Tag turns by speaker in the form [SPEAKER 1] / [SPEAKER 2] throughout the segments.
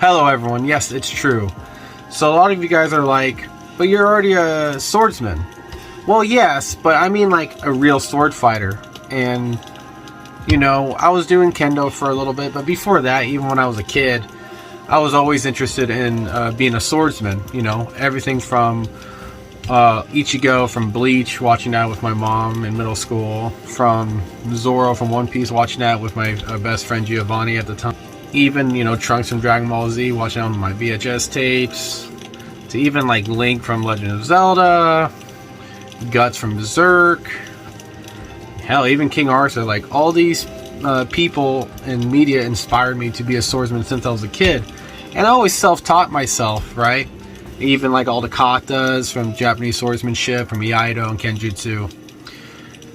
[SPEAKER 1] Hello everyone, yes, it's true. So a lot of you guys are like, but you're already a swordsman. Well, yes, but I mean like a real sword fighter. And, you know, I was doing kendo for a little bit, but before that, even when I was a kid, I was always interested in being a swordsman. You know, everything from Ichigo from Bleach, watching that with my mom in middle school, from Zoro from One Piece, watching that with my best friend Giovanni at the time. Even, you know, Trunks from Dragon Ball Z, watching on my VHS tapes, to even like Link from Legend of Zelda, Guts from Berserk, hell, even King Arthur. Like, all these people in media inspired me to be a swordsman since I was a kid. And I always self-taught myself, right? Even like all the katas from Japanese swordsmanship, from Iaido and Kenjutsu.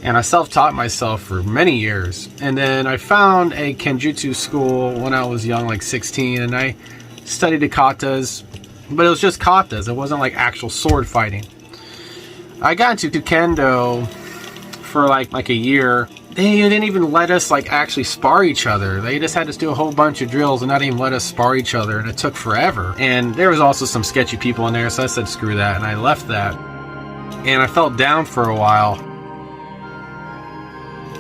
[SPEAKER 1] And I self-taught myself for many years. And then I found a Kenjutsu school when I was young, like 16, and I studied the katas, but it was just katas. It wasn't like actual sword fighting. I got into kendo for like a year. They didn't even let us like actually spar each other. They just had us do a whole bunch of drills and not even let us spar each other, and it took forever. And there was also some sketchy people in there, so I said screw that, and I left that. And I felt down for a while.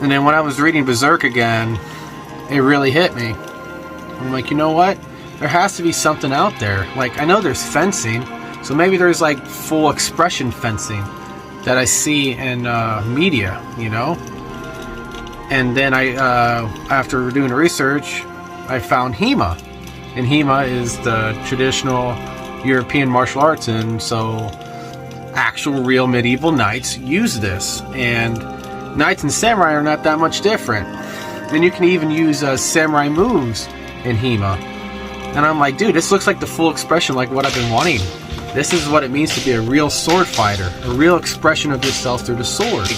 [SPEAKER 1] And then when I was reading Berserk again, it really hit me. I'm like, you know what? There has to be something out there. Like, I know there's fencing, so maybe there's like full expression fencing that I see in media, you know? And then I, after doing research, I found HEMA. And HEMA is the traditional European martial arts, and so actual real medieval knights use this. And knights and samurai are not that much different. And you can even use samurai moves in HEMA. And I'm like, dude, this looks like the full expression, like what I've been wanting. This is what it means to be a real sword fighter. A real expression of yourself through the sword.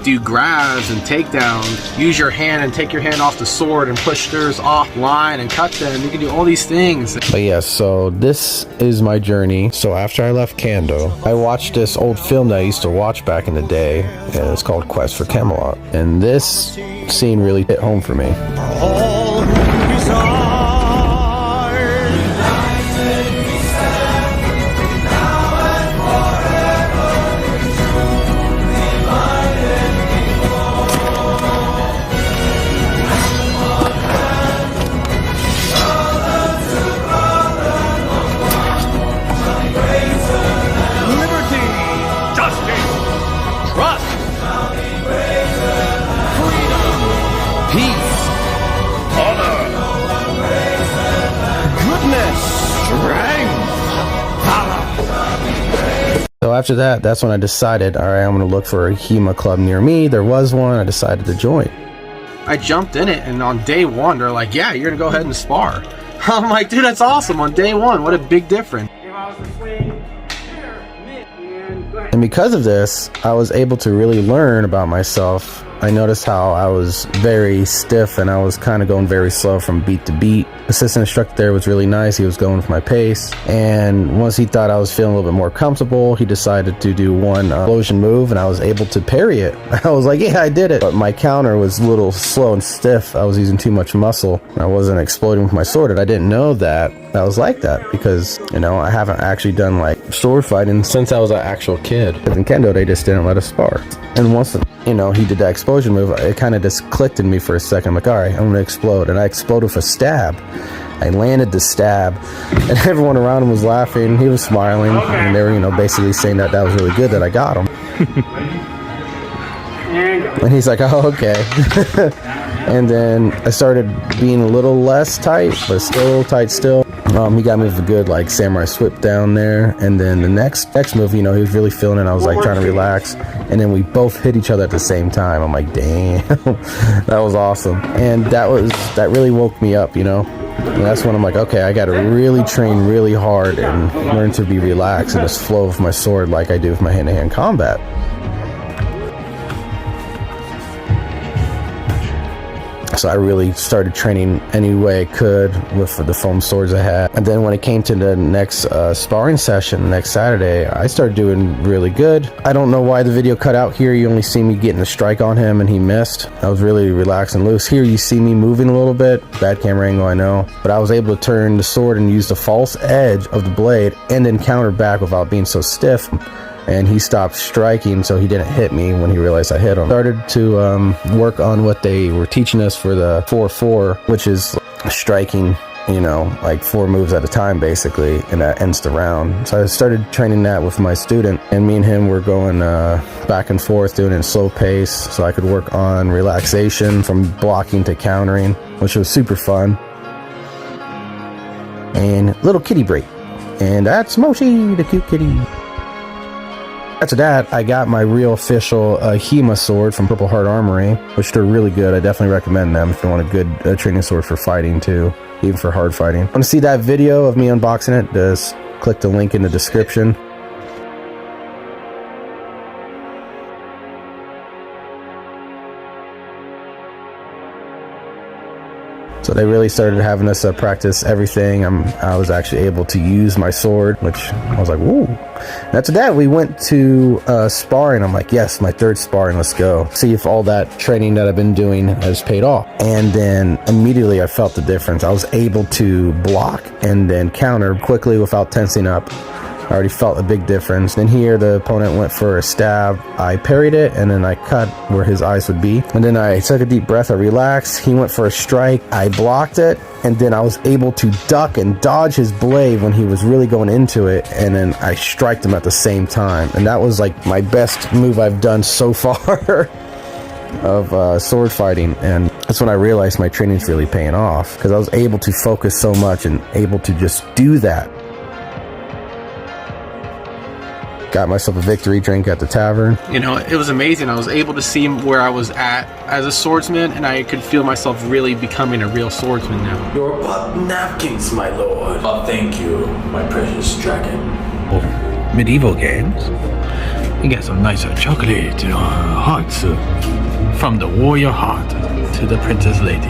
[SPEAKER 1] Do grabs and takedowns. Use your hand and take your hand off the sword and push theirs offline and cut them. You can do all these things.
[SPEAKER 2] But yes, so this is my journey. So after I left Kendo, I watched this old film that I used to watch back in the day, and it's called Quest for Camelot. And this scene really hit home for me. So after that, that's when I decided, all right, I'm going to look for a HEMA club near me. There was one. I decided to join.
[SPEAKER 1] I jumped in it, and on day one, they're like, yeah, you're going to go ahead and spar. I'm like, dude, that's awesome. On day one, what a big difference.
[SPEAKER 2] And because of this, I was able to really learn about myself. I noticed how I was very stiff and I was kind of going very slow from beat to beat. Assistant instructor there was really nice. He was going with my pace. And once he thought I was feeling a little bit more comfortable, he decided to do one explosion move, and I was able to parry it. I was like, yeah, I did it. But my counter was a little slow and stiff. I was using too much muscle. I wasn't exploding with my sword, and I didn't know that I was like that because, you know, I haven't actually done like sword fighting since I was an actual kid. In Kendo, they just didn't let us spar. And once, you know, he did that explosion move, it kind of just clicked in me for a second. I'm like, all right, I'm going to explode. And I exploded with a stab. I landed the stab, and everyone around him was laughing. He was smiling, and they were, you know, basically saying that that was really good that I got him. And he's like, oh, okay. And then I started being a little less tight, but still tight still. He got me with a good like samurai whip down there, and then the next move, you know, he was really feeling it. I was like trying to relax, and then we both hit each other at the same time. I'm like, damn, that was awesome. And that really woke me up, you know. And that's when I'm like, okay, I got to really train really hard and learn to be relaxed and just flow with my sword like I do with my hand-to-hand combat. So I really started training any way I could with the foam swords I had. And then when it came to the next sparring session next Saturday, I started doing really good. I don't know why the video cut out here. You only see me getting a strike on him and he missed. I was really relaxed and loose. Here you see me moving a little bit. Bad camera angle, I know. But I was able to turn the sword and use the false edge of the blade and then counter back without being so stiff. And he stopped striking, so he didn't hit me when he realized I hit him. Started to work on what they were teaching us for the 4-4, which is striking, you know, like 4 moves at a time basically, and that ends the round. So I started training that with my student, and me and him were going back and forth, doing it in slow pace, so I could work on relaxation from blocking to countering, which was super fun. And little kitty break, and that's Moshi, the cute kitty. After that, I got my real official HEMA sword from Purple Heart Armory, which they're really good. I definitely recommend them if you want a good training sword for fighting too, even for hard fighting. Want to see that video of me unboxing it? Just click the link in the description. So they really started having us practice everything. I was actually able to use my sword, which I was like, whoa. And after that, we went to sparring. I'm like, yes, my 3rd sparring, let's go. See if all that training that I've been doing has paid off. And then immediately I felt the difference. I was able to block and then counter quickly without tensing up. I already felt a big difference. Then here the opponent went for a stab. I parried it and then I cut where his eyes would be. And then I took a deep breath, I relaxed. He went for a strike. I blocked it. And then I was able to duck and dodge his blade when he was really going into it. And then I striked him at the same time. And that was like my best move I've done so far of sword fighting. And that's when I realized my training's really paying off, because I was able to focus so much and able to just do that. Got myself a victory drink at the tavern.
[SPEAKER 1] You know, it was amazing. I was able to see where I was at as a swordsman, and I could feel myself really becoming a real swordsman now.
[SPEAKER 3] Your butt napkins, my lord. Oh, thank you, my precious dragon.
[SPEAKER 4] Oh, medieval games? You got some nice chocolate hearts from the warrior heart to the princess lady.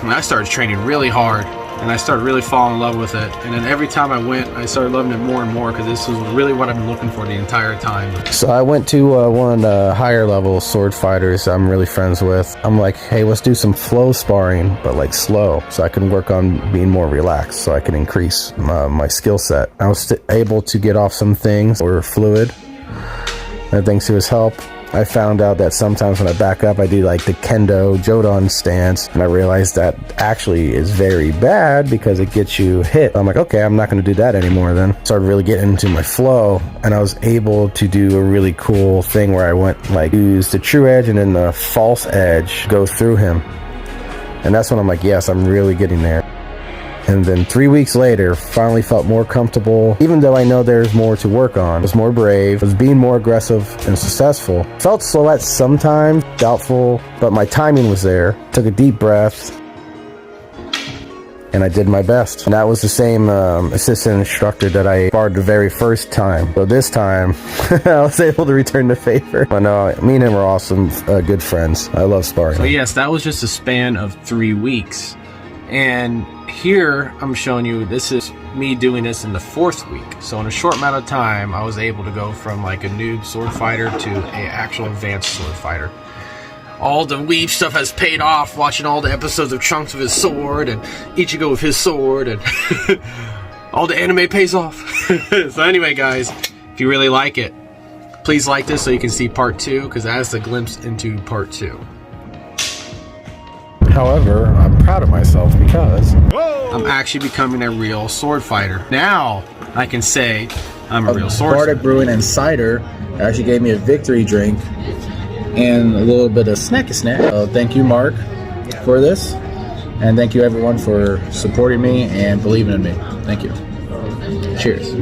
[SPEAKER 1] And I started training really hard, and I started really falling in love with it. And then every time I went, I started loving it more and more, because this was really what I've been looking for the entire time.
[SPEAKER 2] So I went to one of the higher level sword fighters I'm really friends with. I'm like, hey, let's do some flow sparring, but like slow, so I can work on being more relaxed, so I can increase my skill set. I was able to get off some things that were fluid, and thanks to his help, I found out that sometimes when I back up, I do like the kendo jodan stance, and I realized that actually is very bad because it gets you hit. I'm like, okay, I'm not going to do that anymore then. Started really getting into my flow, and I was able to do a really cool thing where I went like, use the true edge and then the false edge go through him. And that's when I'm like, yes, I'm really getting there. And then 3 weeks later, finally felt more comfortable, even though I know there's more to work on. Was more brave, was being more aggressive and successful. Felt slow at sometimes, doubtful, but my timing was there. Took a deep breath, and I did my best. And that was the same assistant instructor that I sparred the very first time. So this time, I was able to return the favor. But no, me and him were awesome, good friends. I love sparring.
[SPEAKER 1] So yes, that was just a span of 3 weeks. And here I'm showing you, this is me doing this in the 4th week. So in a short amount of time, I was able to go from like a noob sword fighter to an actual advanced sword fighter. All the weave stuff has paid off, watching all the episodes of Trunks with his sword and Ichigo with his sword, and all the anime pays off. So anyway, guys, if you really like it, please like this so you can see part 2, because that is the glimpse into part 2.
[SPEAKER 2] However, I'm proud of myself because
[SPEAKER 1] I'm actually becoming a real sword fighter. Now I can say I'm a real swordsman.
[SPEAKER 2] Bardic Brewing and Cider actually gave me a victory drink and a little bit of snacky snack. So thank you, Mark, for this. And thank you, everyone, for supporting me and believing in me. Thank you. Cheers.